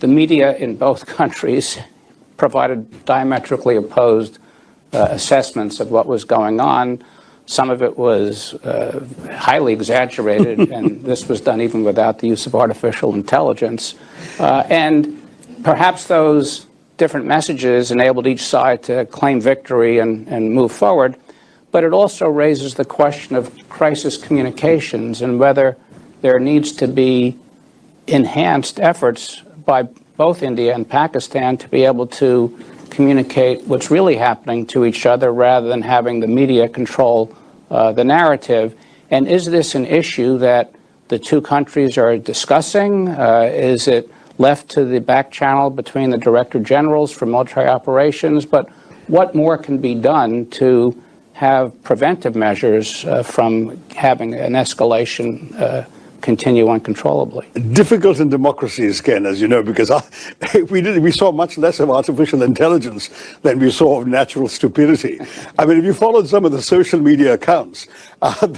the media in both countries provided diametrically opposed assessments of what was going on. Some of it was highly exaggerated, and this was done even without the use of artificial intelligence. And perhaps those different messages enabled each side to claim victory and move forward. But it also raises the question of crisis communications and whether there needs to be enhanced efforts by both India and Pakistan to be able to communicate what's really happening to each other rather than having the media control the narrative. And is this an issue that the two countries are discussing? Is it left to the back channel between the director generals for military operations? But what more can be done to have preventive measures from having an escalation continue uncontrollably? Difficult in democracies, Ken, as you know, because we saw much less of artificial intelligence than we saw of natural stupidity. I mean, if you followed some of the social media accounts,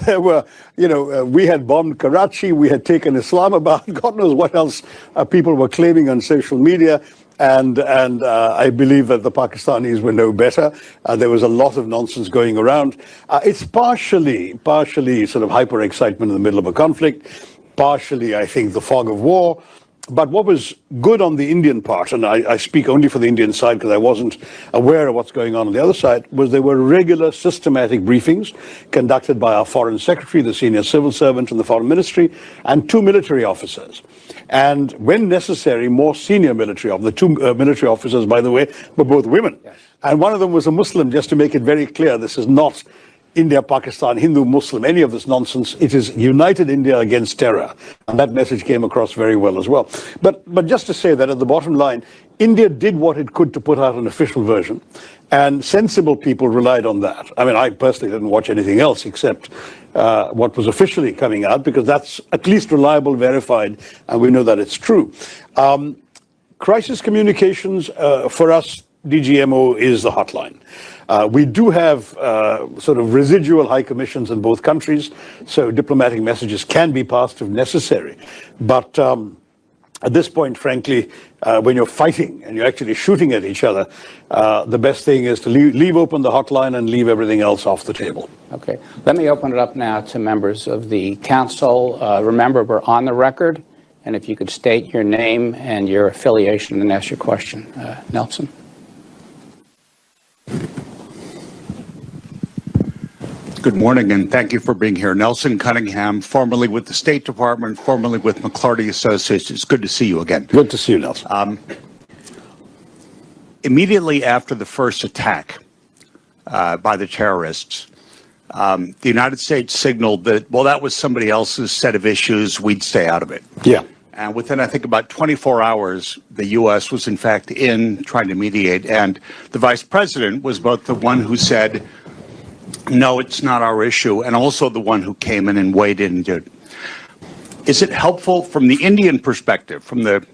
there were, we had bombed Karachi, we had taken Islamabad, God knows what else people were claiming on social media. And I believe that the Pakistanis were no better. There was a lot of nonsense going around. It's partially sort of hyper excitement in the middle of a conflict. Partially, I think, the fog of war. But what was good on the Indian part, and I speak only for the Indian side because I wasn't aware of what's going on the other side, was there were regular systematic briefings conducted by our foreign secretary, the senior civil servant in the foreign ministry, and two military officers. And when necessary, more senior military officers. The two military officers, by the way, were both women. Yes. And one of them was a Muslim, just to make it very clear. This is not India, Pakistan, Hindu, Muslim, any of this nonsense. It is united India against terror. And that message came across very well as well. But just to say that at the bottom line, India did what it could to put out an official version. And sensible people relied on that. I mean, I personally didn't watch anything else except what was officially coming out, because that's at least reliable, verified, and we know that it's true. Crisis communications, for us, DGMO is the hotline. We do have sort of residual high commissions in both countries, so diplomatic messages can be passed if necessary. But at this point, frankly, when you're fighting and you're actually shooting at each other, the best thing is to leave open the hotline and leave everything else off the table. Okay. Let me open it up now to members of the council. Remember, we're on the record, and if you could state your name and your affiliation and ask your question. Nelson. Good morning, and thank you for being here. Nelson Cunningham, formerly with the State Department, formerly with McClarty Associates. It's good to see you again. Good to see you, Nelson. Immediately after the first attack by the terrorists, the United States signaled that, well, that was somebody else's set of issues, we'd stay out of it. Yeah. And within, I think, about 24 hours, the U.S. was, in fact, in trying to mediate. And the vice president was both the one who said, no, it's not our issue, and also the one who came in and weighed in and did. Is it helpful from the Indian perspective, from the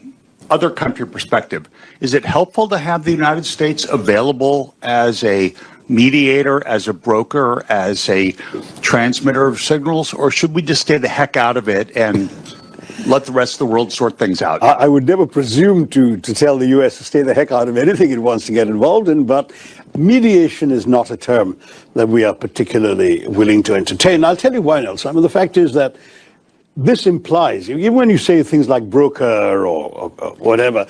other country perspective, is it helpful to have the United States available as a mediator, as a broker, as a transmitter of signals, or should we just stay the heck out of it and let the rest of the world sort things out? I would never presume to tell the U.S. to stay the heck out of anything it wants to get involved in, but mediation is not a term that we are particularly willing to entertain. I'll tell you why, Nelson. I mean, the fact is that this implies, even when you say things like broker or whatever,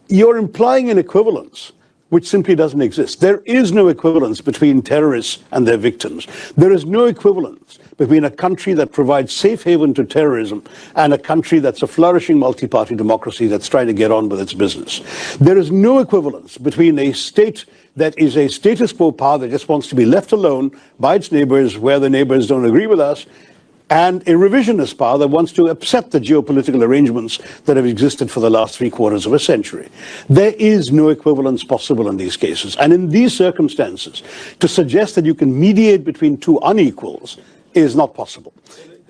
you're implying an equivalence which simply doesn't exist. There is no equivalence between terrorists and their victims. There is no equivalence between a country that provides safe haven to terrorism and a country that's a flourishing multi-party democracy that's trying to get on with its business. There is no equivalence between a state that is a status quo power that just wants to be left alone by its neighbors where the neighbors don't agree with us, and a revisionist power that wants to upset the geopolitical arrangements that have existed for the last 3/4 of a century. There is no equivalence possible in these cases. And in these circumstances, to suggest that you can mediate between two unequals is not possible.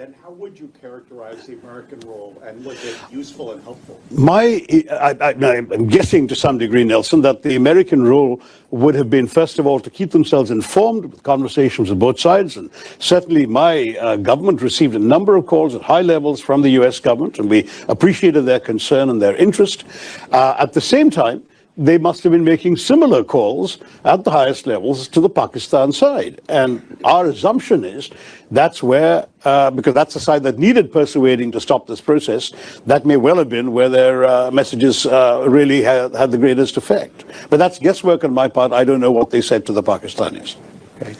then how would you characterize the American role, and was it useful and helpful? I'm guessing to some degree, Nelson, that the American role would have been, first of all, to keep themselves informed with conversations with both sides. And certainly my government received a number of calls at high levels from the U.S. government, and we appreciated their concern and their interest. At the same time, they must have been making similar calls at the highest levels to the Pakistan side. And our assumption is that's where, because that's the side that needed persuading to stop this process, that may well have been where their messages really had the greatest effect. But that's guesswork on my part. I don't know what they said to the Pakistanis. Okay.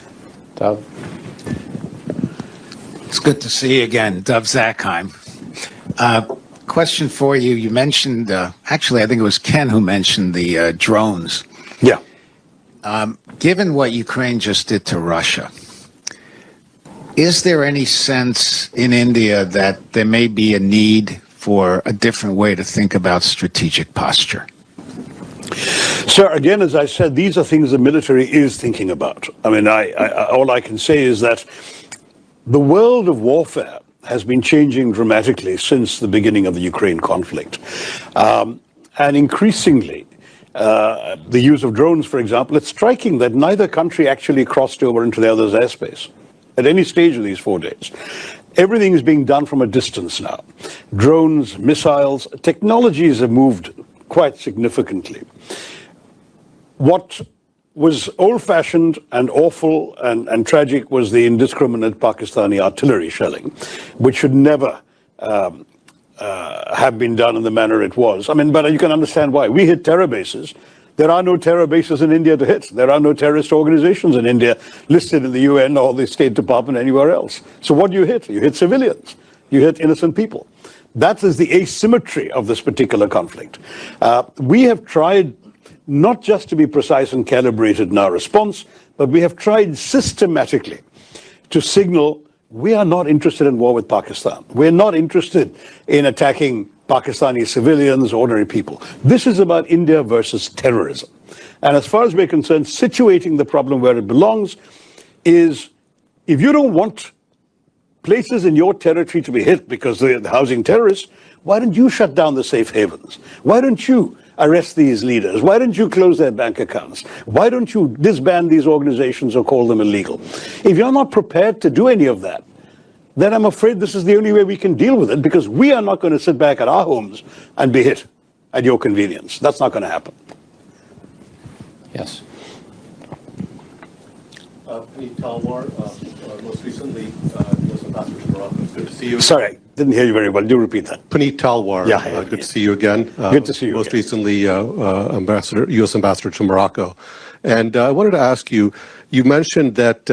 Dov? It's good to see you again, Dov Zakheim. Question for you. You mentioned, actually, I think it was Ken who mentioned the drones. Yeah. Given what Ukraine just did to Russia, is there any sense in India that there may be a need for a different way to think about strategic posture? Sir, again, as I said, these are things the military is thinking about. I mean, all I can say is that the world of warfare has been changing dramatically since the beginning of the Ukraine conflict. And increasingly, the use of drones, for example, it's striking that neither country actually crossed over into the other's airspace at any stage of these 4 days. Everything is being done from a distance now. Drones, missiles, technologies have moved quite significantly. What was old-fashioned and awful and tragic was the indiscriminate Pakistani artillery shelling, which should never have been done in the manner it was. I mean, but you can understand why. We hit terror bases. There are no terror bases in India to hit. There are no terrorist organizations in India listed in the UN or the State Department anywhere else. So what do you hit? You hit civilians. You hit innocent people. That is the asymmetry of this particular conflict. We have tried not just to be precise and calibrated in our response, but we have tried systematically to signal we are not interested in war with Pakistan. We're not interested in attacking Pakistani civilians, ordinary people. This is about India versus terrorism. And as far as we're concerned, situating the problem where it belongs is, if you don't want places in your territory to be hit because they're housing terrorists, why don't you shut down the safe havens? Why don't you arrest these leaders? Why don't you close their bank accounts? Why don't you disband these organizations or call them illegal? If you're not prepared to do any of that, then I'm afraid this is the only way we can deal with it, because we are not going to sit back at our homes and be hit at your convenience. That's not going to happen. Yes. Puneet Talwar, most recently, U.S. Ambassador to Morocco. Good to see you. Sorry, didn't hear you very well. Do repeat that. Puneet Talwar. Yeah, good to see you again. Good to see you Most again. recently, U.S. Ambassador to Morocco. And I wanted to ask you, you mentioned that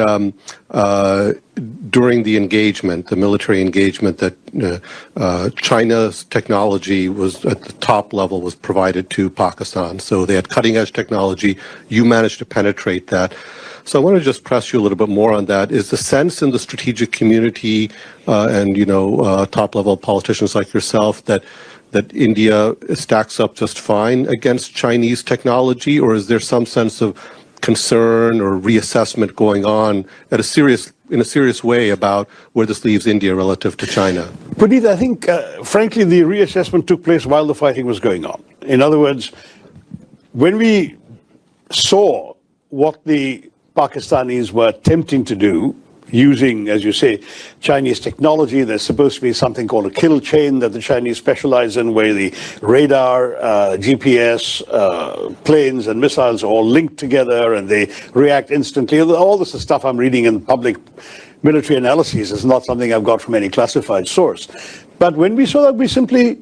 during the engagement, the military engagement, that China's technology was at the top level was provided to Pakistan. So they had cutting edge technology. You managed to penetrate that. So I want to just press you a little bit more on that. Is the sense in the strategic community and, top level politicians like yourself that India stacks up just fine against Chinese technology, or is there some sense of concern or reassessment going on in a serious way about where this leaves India relative to China? Puneet, I think, frankly, the reassessment took place while the fighting was going on. In other words, when we saw what the Pakistanis were attempting to do, using, as you say, Chinese technology, there's supposed to be something called a kill chain that the Chinese specialize in, where the radar, GPS, planes and missiles are all linked together and they react instantly. All this is stuff I'm reading in public military analyses. It's not something I've got from any classified source. But when we saw that, we simply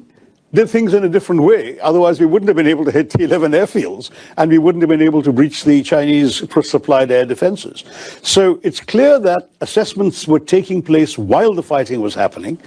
did things in a different way. Otherwise, we wouldn't have been able to hit T-11 airfields, and we wouldn't have been able to breach the Chinese supplied air defenses. So it's clear that assessments were taking place while the fighting was happening,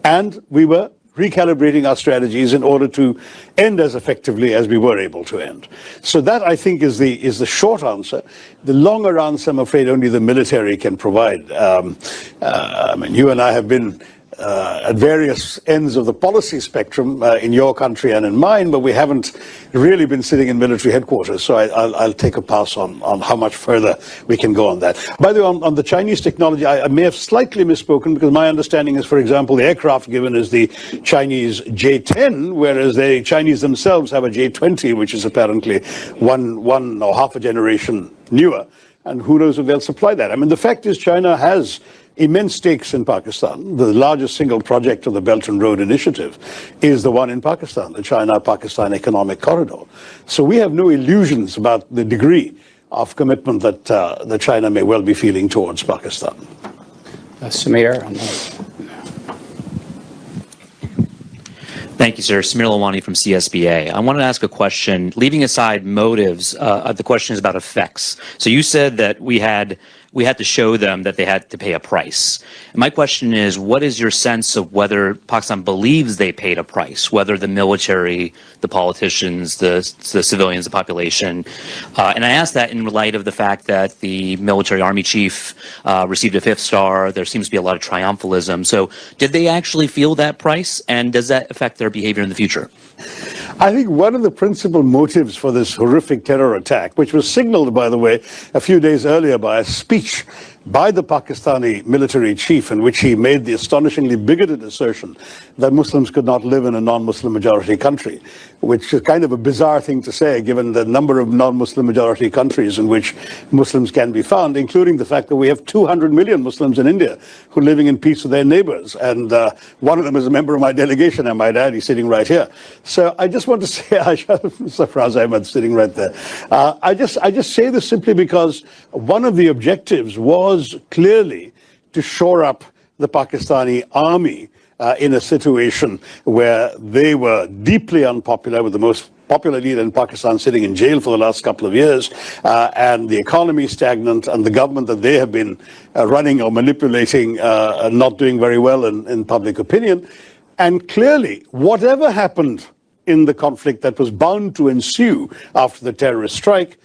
and we were recalibrating our strategies in order to end as effectively as we were able to end. So that, I think, is the short answer. The longer answer, I'm afraid, only the military can provide. I mean, you and I have been at various ends of the policy spectrum in your country and in mine, but we haven't really been sitting in military headquarters. So I'll take a pass on how much further we can go on that. By the way, on the Chinese technology, I may have slightly misspoken, because my understanding is, for example, the aircraft given is the Chinese J-10, whereas the Chinese themselves have a J-20, which is apparently one or half a generation newer. And who knows if they'll supply that. I mean, the fact is China has immense stakes in Pakistan. The largest single project of the Belt and Road Initiative is the one in Pakistan, the China-Pakistan Economic Corridor. So we have no illusions about the degree of commitment that China may well be feeling towards Pakistan. Samir, on that. Thank you, sir. Samir Lawani from CSBA. I wanted to ask a question. Leaving aside motives, the question is about effects. So you said that we had to show them that they had to pay a price. And my question is, what is your sense of whether Pakistan believes they paid a price, whether the military, the politicians, the civilians, the population? And I ask that in light of the fact that the military army chief received a 5th star. There seems to be a lot of triumphalism. So did they actually feel that price? And does that affect their behavior in the future? I think one of the principal motives for this horrific terror attack, which was signaled, by the way, a few days earlier by a speech by the Pakistani military chief, in which he made the astonishingly bigoted assertion that Muslims could not live in a non-Muslim majority country, which is kind of a bizarre thing to say, given the number of non-Muslim majority countries in which Muslims can be found, including the fact that we have 200 million Muslims in India who are living in peace with their neighbors. And one of them is a member of my delegation, I might add. He's sitting right here. So I just want to say, Sarfraz Ahmed sitting right there. I just say this simply because one of the objectives was clearly to shore up the Pakistani army in a situation where they were deeply unpopular, with the most popular leader in Pakistan sitting in jail for the last couple of years, and the economy stagnant, and the government that they have been running or manipulating not doing very well in public opinion. And clearly, whatever happened in the conflict that was bound to ensue after the terrorist strike,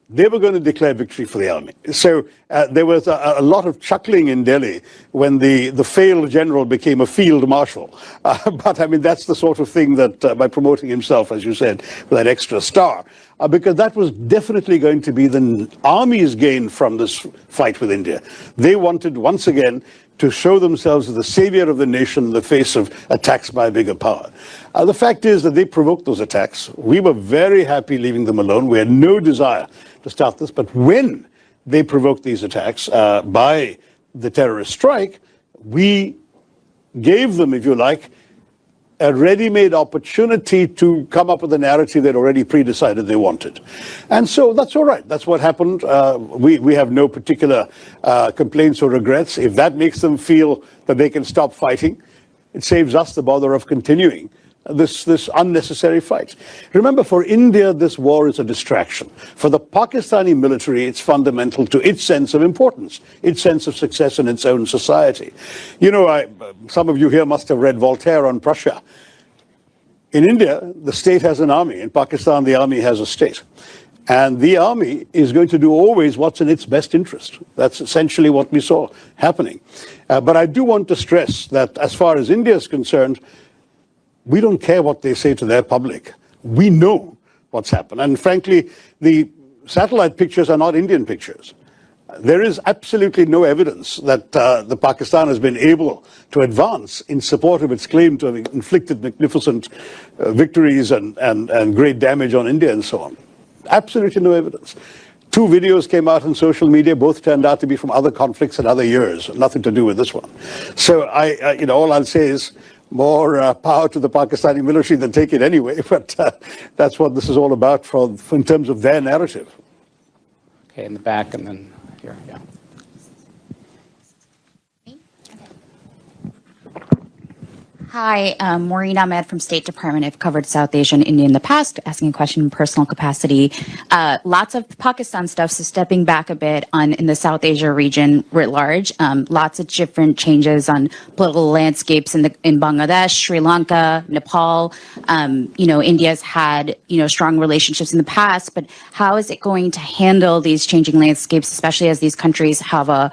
they were going to declare victory for the army. So there was a lot of chuckling in Delhi when the failed general became a field marshal. But I mean, that's the sort of thing that, by promoting himself, as you said, with that extra star, because that was definitely going to be the army's gain from this fight with India. They wanted, once again, to show themselves as the savior of the nation in the face of attacks by a bigger power. The fact is that they provoked those attacks. We were very happy leaving them alone. We had no desire to start this. But when they provoked these attacks by the terrorist strike, we gave them, if you like, a ready-made opportunity to come up with a narrative they'd already pre-decided they wanted. And so that's all right. That's what happened. We have no particular complaints or regrets. If that makes them feel that they can stop fighting, it saves us the bother of continuing this unnecessary fight. Remember, for India, this war is a distraction. For the Pakistani military, it's fundamental to its sense of importance, its sense of success in its own society. You know, some of you here must have read Voltaire on Prussia. In India, the state has an army. In Pakistan, the army has a state. And the army is going to do always what's in its best interest. That's essentially what we saw happening. But I do want to stress that as far as India is concerned, we don't care what they say to their public. We know what's happened. And frankly, the satellite pictures are not Indian pictures. There is absolutely no evidence that the Pakistan has been able to advance in support of its claim to have inflicted magnificent victories and great damage on India and so on. Absolutely no evidence. 2 videos came out on social media. Both turned out to be from other conflicts and other years. Nothing to do with this one. So all I'll say is, more power to the Pakistani military than take it anyway, but that's what this is all about in terms of their narrative. Okay, in the back and then here, yeah. Hi, Maureen Ahmed from State Department. I've covered South Asia and India in the past, asking a question in personal capacity. Lots of Pakistan stuff, so stepping back a bit in the South Asia region writ large. Lots of different changes on political landscapes in Bangladesh, Sri Lanka, Nepal. India's had strong relationships in the past, but how is it going to handle these changing landscapes, especially as these countries have a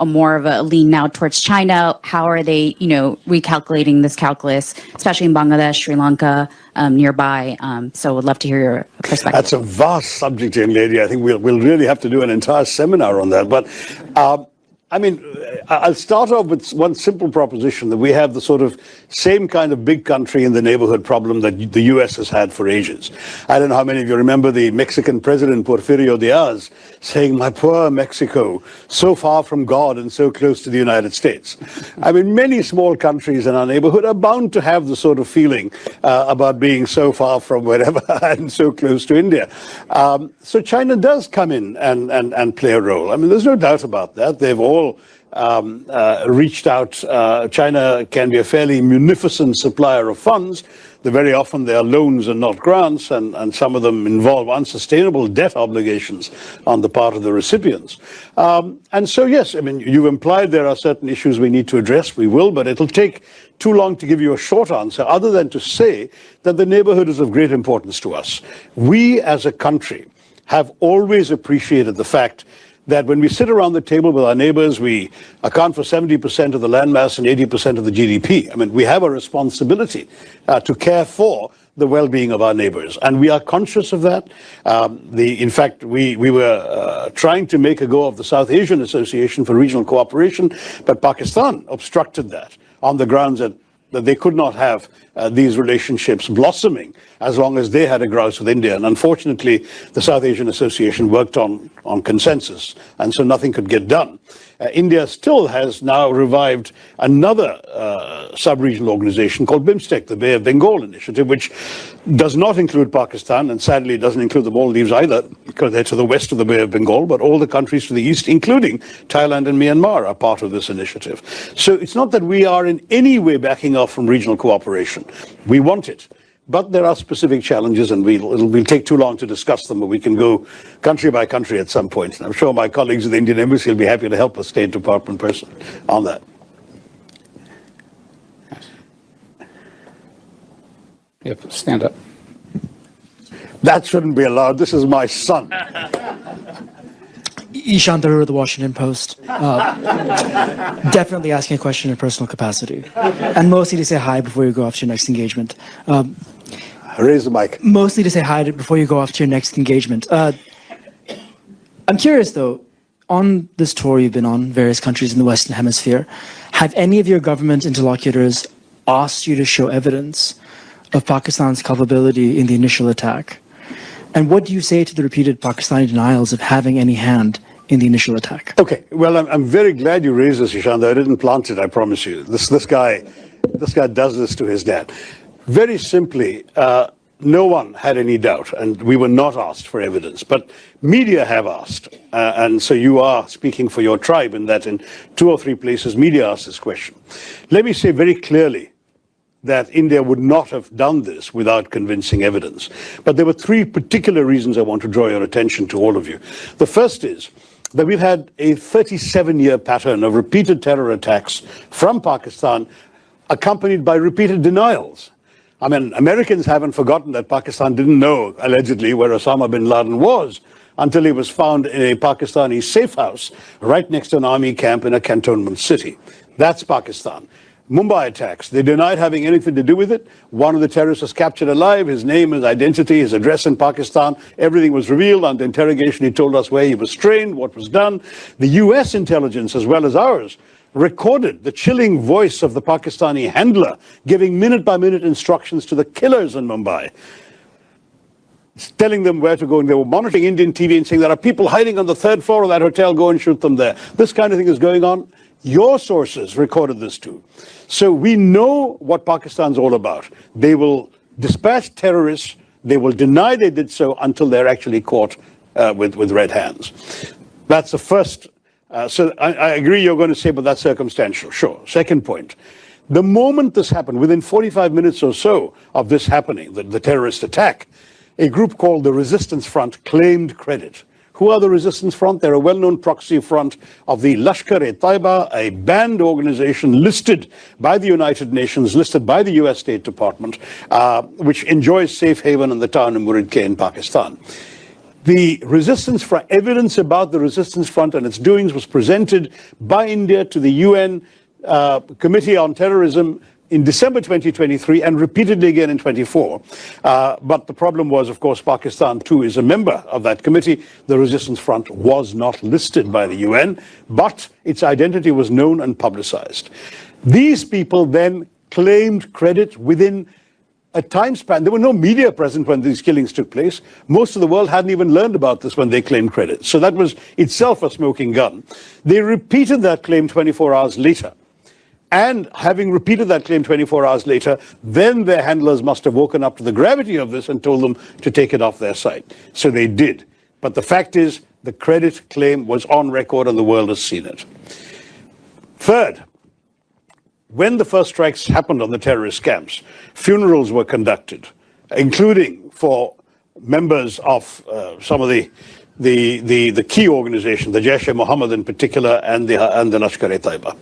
more of a lean now towards China? How are they recalculating this calculus, especially in Bangladesh, Sri Lanka, nearby? So would love to hear your perspective. That's a vast subject, young lady. I think we'll really have to do an entire seminar on that. But I'll start off with one simple proposition, that we have the sort of same kind of big country in the neighborhood problem that the U.S. has had for ages. I don't know how many of you remember the Mexican president, Porfirio Diaz, saying, "My poor Mexico, so far from God and so close to the United States." Many small countries in our neighborhood are bound to have the sort of feeling about being so far from wherever and so close to India. So China does come in and play a role. There's no doubt about that. They've all reached out. China can be a fairly munificent supplier of funds. Very often they are loans and not grants, and some of them involve unsustainable debt obligations on the part of the recipients. And so, yes, you've implied there are certain issues we need to address. We will, but it'll take too long to give you a short answer, other than to say that the neighborhood is of great importance to us. We as a country have always appreciated the fact that when we sit around the table with our neighbors, we account for 70% of the landmass and 80% of the GDP. We have a responsibility to care for the well-being of our neighbors, and we are conscious of that. In fact, we were trying to make a go of the South Asian Association for Regional Cooperation, but Pakistan obstructed that on the grounds that they could not have these relationships blossoming as long as they had a grouse with India. And unfortunately, the South Asian Association worked on consensus, and so nothing could get done. India still has now revived another sub-regional organization called BIMSTEC, the Bay of Bengal Initiative, which does not include Pakistan, and sadly doesn't include the Maldives either, because they're to the west of the Bay of Bengal, but all the countries to the east, including Thailand and Myanmar, are part of this initiative. So it's not that we are in any way backing off from regional cooperation. We want it. But there are specific challenges, and it'll take too long to discuss them, but we can go country by country at some point. And I'm sure my colleagues at the Indian Embassy will be happy to help the State Department person on that. Yep, stand up. That shouldn't be allowed. This is my son. Shashi Tharoor, The Washington Post. Definitely asking a question in personal capacity. And mostly to say hi before you go off to your next engagement. Raise the mic. Mostly to say hi before you go off to your next engagement. I'm curious, though, on this tour you've been on, various countries in the Western Hemisphere, have any of your government interlocutors asked you to show evidence of Pakistan's culpability in the initial attack? And what do you say to the repeated Pakistani denials of having any hand in the initial attack? Okay, well, I'm very glad you raised this, Ishant. I didn't plant it, I promise you. This guy does this to his dad. Very simply, no one had any doubt, and we were not asked for evidence. But media have asked, and so you are speaking for your tribe in that in 2 or 3 places media asked this question. Let me say very clearly that India would not have done this without convincing evidence. But there were 3 particular reasons I want to draw your attention to, all of you. The first is that we've had a 37-year pattern of repeated terror attacks from Pakistan, accompanied by repeated denials. Americans haven't forgotten that Pakistan didn't know, allegedly, where Osama bin Laden was until he was found in a Pakistani safe house right next to an army camp in a cantonment city. That's Pakistan. Mumbai attacks. They denied having anything to do with it. One of the terrorists was captured alive. His name, his identity, his address in Pakistan. Everything was revealed. Under interrogation, he told us where he was trained, what was done. The U.S. intelligence, as well as ours, recorded the chilling voice of the Pakistani handler giving minute-by-minute instructions to the killers in Mumbai, telling them where to go. And they were monitoring Indian TV and saying, there are people hiding on the 3rd floor of that hotel, go and shoot them there. This kind of thing is going on. Your sources recorded this too. So we know what Pakistan's all about. They will dispatch terrorists. They will deny they did so until they're actually caught with red hands. That's the first. So I agree you're going to say, but that's circumstantial. Sure. Second point. The moment this happened, within 45 minutes or so of this happening, the terrorist attack, a group called the Resistance Front claimed credit. Who are the Resistance Front? They're a well-known proxy front of the Lashkar-e-Taiba, a banned organization listed by the United Nations, listed by the US State Department, which enjoys safe haven in the town of Muridke in Pakistan. The Resistance Front, evidence about the Resistance Front and its doings was presented by India to the UN Committee on Terrorism in December 2023 and repeatedly again in 24. But the problem was, of course, Pakistan too is a member of that committee. The Resistance Front was not listed by the UN, but its identity was known and publicized. These people then claimed credit within a time span. There were no media present when these killings took place. Most of the world hadn't even learned about this when they claimed credit. So that was itself a smoking gun. They repeated that claim 24 hours later. And having repeated that claim 24 hours later, then their handlers must have woken up to the gravity of this and told them to take it off their site. So they did. But the fact is, the credit claim was on record and the world has seen it. Third, when the first strikes happened on the terrorist camps, funerals were conducted, including for members of some of the key organizations, the Jaish-e-Mohammed in particular, and the Lashkar-e-Taiba.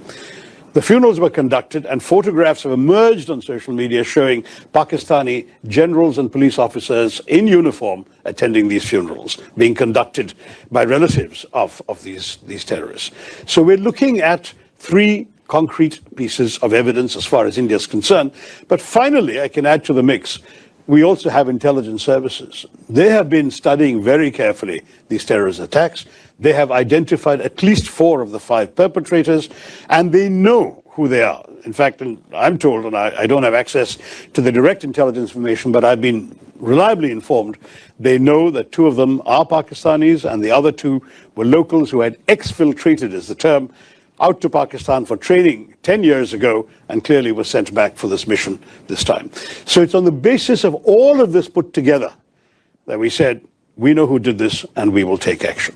The funerals were conducted, and photographs have emerged on social media showing Pakistani generals and police officers in uniform attending these funerals, being conducted by relatives of these terrorists. So we're looking at three concrete pieces of evidence as far as India is concerned. But finally, I can add to the mix, we also have intelligence services. They have been studying very carefully these terrorist attacks. They have identified at least 4 of the 5 perpetrators, and they know who they are. In fact, I'm told, and I don't have access to the direct intelligence information, but I've been reliably informed, they know that 2 of them are Pakistanis, and the other 2 were locals who had exfiltrated, is the term, out to Pakistan for training 10 years ago, and clearly were sent back for this mission this time. So it's on the basis of all of this put together that we said, we know who did this, and we will take action.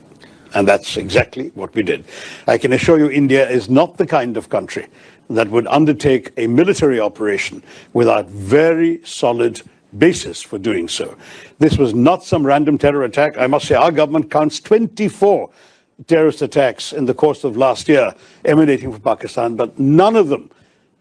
And that's exactly what we did. I can assure you India is not the kind of country that would undertake a military operation without very solid basis for doing so. This was not some random terror attack. I must say our government counts 24 terrorist attacks in the course of last year emanating from Pakistan, but none of them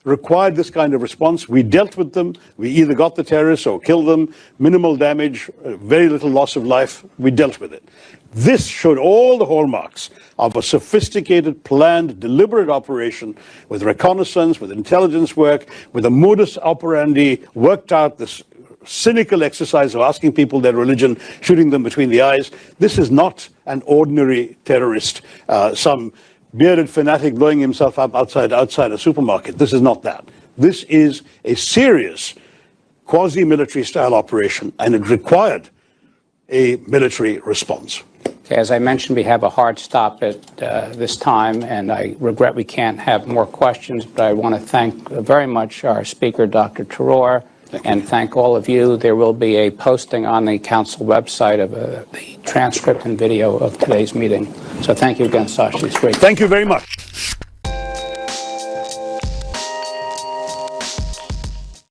required this kind of response. We dealt with them. We either got the terrorists or killed them. Minimal damage, very little loss of life. We dealt with it. This showed all the hallmarks of a sophisticated, planned, deliberate operation with reconnaissance, with intelligence work, with a modus operandi worked out, this cynical exercise of asking people their religion, shooting them between the eyes. This is not an ordinary terrorist, some bearded fanatic blowing himself up outside a supermarket. This is not that. This is a serious quasi-military style operation, and it required a military response. Okay, as I mentioned, we have a hard stop at this time, and I regret we can't have more questions, but I want to thank very much our speaker, Dr. Tharoor, and thank all of you. There will be a posting on the council website of the transcript and video of today's meeting. So thank you again, Shashi. It's great. Thank you very much.